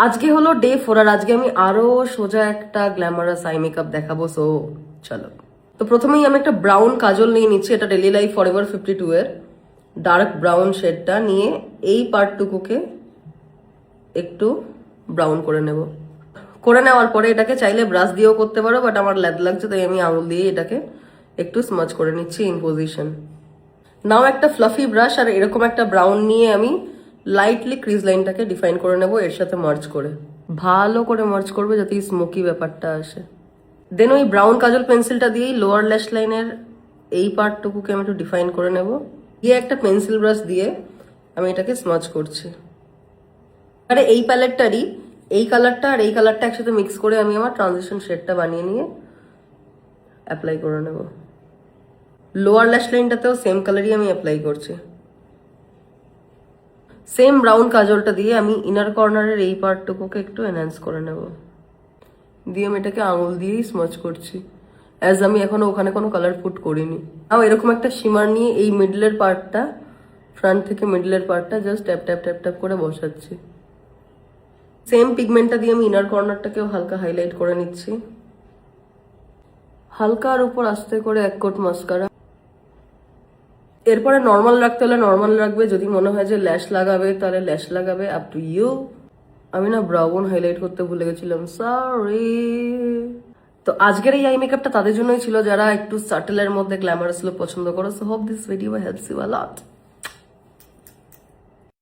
আজকে হলো ডে 4 আর আজকে আমি আরো সোজা একটা গ্ল্যামারাস আই মেকআপ দেখাবো। সো চলো। তো প্রথমেই আমি একটা ব্রাউন কাজল নিয়ে নিচ্ছি, এটা ডেলি লাইফ ফরএভার 52 এর ডার্ক ব্রাউন শেডটা নিয়ে এই পার্টটুকুকে একটু ব্রাউন করে নেব। করে নেওয়ার পরে এটাকে চাইলে ব্রাশ দিয়েও করতে পারো, বাট আমার ল্যাদ লাগছে তাই আমি আঙুল দিয়ে এটাকে একটু স্মাচ করে নিচ্ছি ইন পজিশন। নাও একটা ফ্লাফি ব্রাশ আর এরকম একটা ব্রাউন নিয়ে আমি লাইটলি ক্রিজ লাইনটাকে ডিফাইন করে নেব এর সাথে মার্জ করে। ভালো করে মার্জ করবে যাতে এই স্মোকি ব্যাপারটা আসে। দেন ওই ব্রাউন কাজল পেন্সিলটা দিয়েই লোয়ার ল্যাশ লাইনের এই পার্টটুকুকে আমি একটু ডিফাইন করে নেব। দিয়ে একটা পেন্সিল ব্রাশ দিয়ে আমি এটাকে স্মাচ করছি। আরে এই প্যালেটটারই এই কালারটা আর এই কালারটা একসাথে মিক্স করে আমি আমার ট্রানজিশন শেডটা বানিয়ে নিয়ে অ্যাপ্লাই করে নেব। লোয়ার ল্যাশ লাইনটাতেও সেম কালারই আমি অ্যাপ্লাই করছি। সেম ব্রাউন কাজলটা দিয়ে আমি ইনার কর্নারের এই পার্টটুকুকে একটু এনহ্যান্স করে নেব। দিয়ে আমি এটাকে আঙুল দিয়েই স্মাচ করছি, অ্যাজ আমি এখনো ওখানে কোনো কালার পুট করিনি। আর এরকম একটা শিমার নিয়ে এই মিডলের পার্টটা, ফ্রন্ট থেকে মিডলের পার্টটা just tap tap tap tap করে বসাচ্ছি। সেম পিগমেন্টটা দিয়ে আমি ইনার কর্নারটাকেও হালকা হাইলাইট করে নিচ্ছি। হালকা আর উপর আস্তে করে এক কোট মাস্কারা। এরপরে নর্মাল রাখতে হলে নর্মাল রাখবে, যদি মনে হয় যে ল্যাশ লাগাবে তাহলে ল্যাশ লাগাবে, আপ টু ইউ। আমি না ব্রাউন হাইলাইট করতে ভুলে গেছিলাম, সরি। তো আজকের এই আই মেকআপটা তাদের জন্যই ছিল যারা একটু সাটেলের মধ্যে গ্ল্যামারাস লুক পছন্দ করো। So hope this video helps you a lot.